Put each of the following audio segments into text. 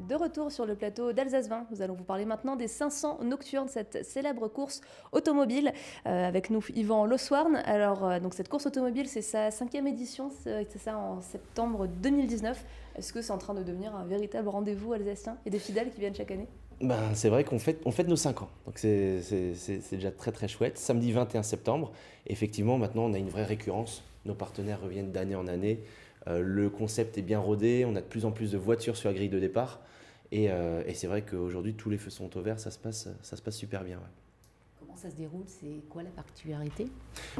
De retour sur le plateau d'Alsace 20, nous allons vous parler maintenant des 500 nocturnes, cette célèbre course automobile. Avec nous, Yvan Lossoirne. Alors, donc cette course automobile, c'est sa 5e édition, c'est ça en septembre 2019. Est-ce que c'est en train de devenir un véritable rendez-vous alsacien et des fidèles qui viennent chaque année? C'est vrai qu'on fête nos 5 ans, donc c'est déjà très très chouette. Samedi 21 septembre, effectivement maintenant on a une vraie récurrence, nos partenaires reviennent d'année en année, le concept est bien rodé, on a de plus en plus de voitures sur la grille de départ et c'est vrai qu'aujourd'hui tous les feux sont au vert, ça se passe super bien. Ouais. Comment ça se déroule? C'est quoi la particularité?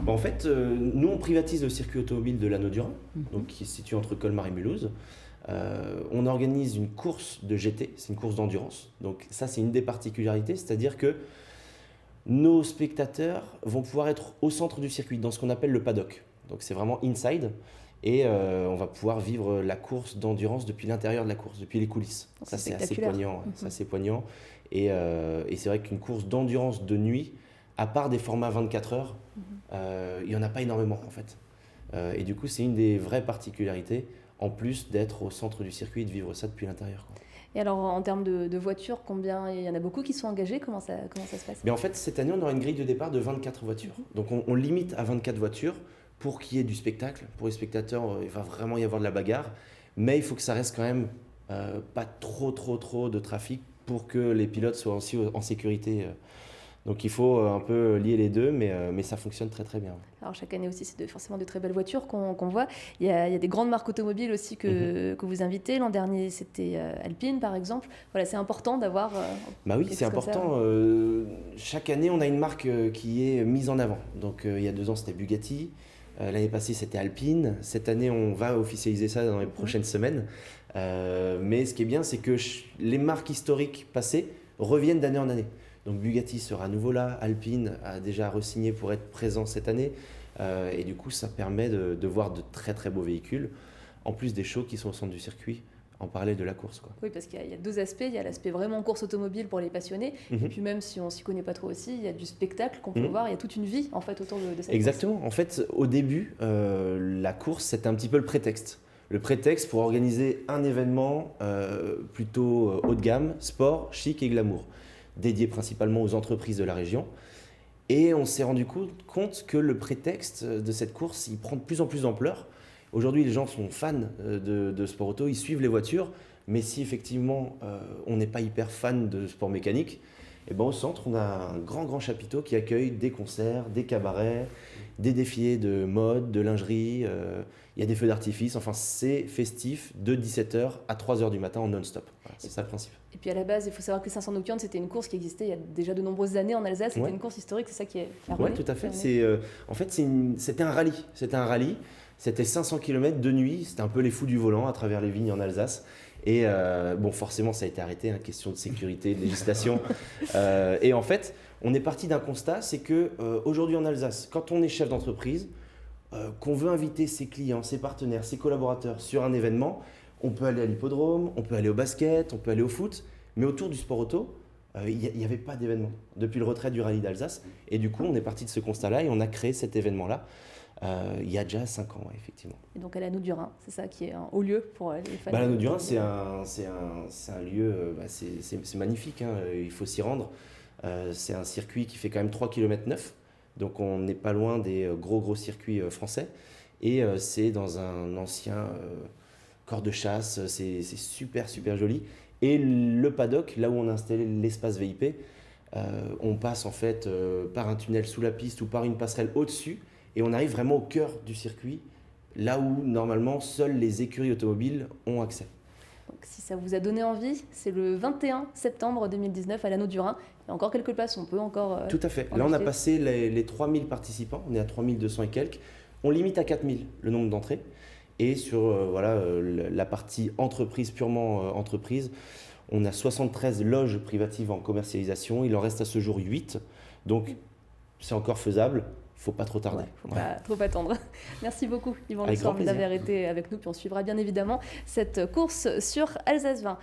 En fait, nous on privatise le circuit automobile de l'Anneau-du-Rhin, donc qui se situe entre Colmar et Mulhouse. On organise une course de GT, c'est une course d'endurance. Donc ça, c'est une des particularités, c'est-à-dire que nos spectateurs vont pouvoir être au centre du circuit, dans ce qu'on appelle le paddock. Donc c'est vraiment inside, et on va pouvoir vivre la course d'endurance depuis l'intérieur de la course, depuis les coulisses. Ça, c'est assez poignant. C'est assez poignant. Et c'est vrai qu'une course d'endurance de nuit, à part des formats 24 heures, il n'y en a pas énormément en fait. Et du coup, c'est une des vraies particularités, en plus d'être au centre du circuit et de vivre ça depuis l'intérieur. Et alors, en termes de voitures, combien il y en a beaucoup qui sont engagés? Comment ça se passe? Mais en fait, cette année, on aura une grille de départ de 24 voitures. Donc, on limite à 24 voitures pour qu'il y ait du spectacle. Pour les spectateurs, il va vraiment y avoir de la bagarre. Mais il faut que ça reste quand même pas trop de trafic pour que les pilotes soient aussi en sécurité. Donc il faut un peu lier les deux, mais ça fonctionne très très bien. Alors chaque année aussi, c'est forcément de très belles voitures qu'on voit. Il y a des grandes marques automobiles aussi que vous invitez. L'an dernier, c'était Alpine par exemple. Voilà, c'est important d'avoir... Oui, c'est important. Chaque année, on a une marque qui est mise en avant. Donc il y a 2 ans, c'était Bugatti. L'année passée, c'était Alpine. Cette année, on va officialiser ça dans les prochaines semaines. Mais ce qui est bien, c'est que les marques historiques passées reviennent d'année en année. Donc Bugatti sera à nouveau là, Alpine a déjà re-signé pour être présent cette année et du coup ça permet de voir de très très beaux véhicules, en plus des shows qui sont au centre du circuit en parallèle de la course. Quoi. Oui, parce qu'il y a 2 aspects, il y a l'aspect vraiment course automobile pour les passionnés, et puis même si on s'y connaît pas trop aussi, il y a du spectacle qu'on peut voir, il y a toute une vie en fait autour de cette Exactement, course. En fait au début la course c'était un petit peu le prétexte. Le prétexte pour organiser un événement plutôt haut de gamme, sport, chic et glamour, dédié principalement aux entreprises de la région. Et on s'est rendu compte que le prétexte de cette course, il prend de plus en plus d'ampleur. Aujourd'hui, les gens sont fans de sport auto, ils suivent les voitures, mais si effectivement on n'est pas hyper fan de sport mécanique, et ben au centre, on a un grand chapiteau qui accueille des concerts, des cabarets, des défilés de mode, de lingerie, il y a des feux d'artifice, enfin c'est festif de 17h à 3h du matin en non-stop. Voilà, c'est ça le principe. Et puis à la base, il faut savoir que les 500 nocturnes, c'était une course qui existait il y a déjà de nombreuses années en Alsace, c'était une course historique, c'est ça qui est Oui, tout à fait. En fait, c'était un rallye. C'était 500 km de nuit, c'était un peu les fous du volant à travers les vignes en Alsace. Et forcément, ça a été arrêté, question de sécurité, de législation. Et en fait, on est parti d'un constat, c'est que aujourd'hui en Alsace, quand on est chef d'entreprise, qu'on veut inviter ses clients, ses partenaires, ses collaborateurs sur un événement, on peut aller à l'hippodrome, on peut aller au basket, on peut aller au foot, mais autour du sport auto, il n'y avait pas d'événement depuis le retrait du rallye d'Alsace. Et du coup, on est parti de ce constat-là et on a créé cet événement-là. Il y a déjà 5 ans, effectivement. Et donc à l'Anneau-du-Rhin, c'est ça qui est un haut lieu pour les fans. L'Anneau-du-Rhin, c'est un lieu, c'est magnifique, hein, il faut s'y rendre. C'est un circuit qui fait quand même 3 km 9, donc on n'est pas loin des gros circuits français. Et c'est dans un ancien corps de chasse, c'est super joli. Et le paddock, là où on a installé l'espace VIP, on passe en fait par un tunnel sous la piste ou par une passerelle au-dessus. Et on arrive vraiment au cœur du circuit, là où normalement seules les écuries automobiles ont accès. Donc si ça vous a donné envie, c'est le 21 septembre 2019 à l'Anneau-du-Rhin. Il y a encore quelques places, on peut encore... Tout à fait. Là, on a passé les 3000 participants, on est à 3200 et quelques. On limite à 4000 le nombre d'entrées. Et sur la partie entreprise, purement entreprise, on a 73 loges privatives en commercialisation. Il en reste à ce jour 8. Donc, c'est encore faisable. Il ne faut pas trop tarder. Il ne faut pas trop attendre. Merci beaucoup, Yvan Lossoirne, d'avoir été avec nous. Puis on suivra bien évidemment cette course sur Alsace 20.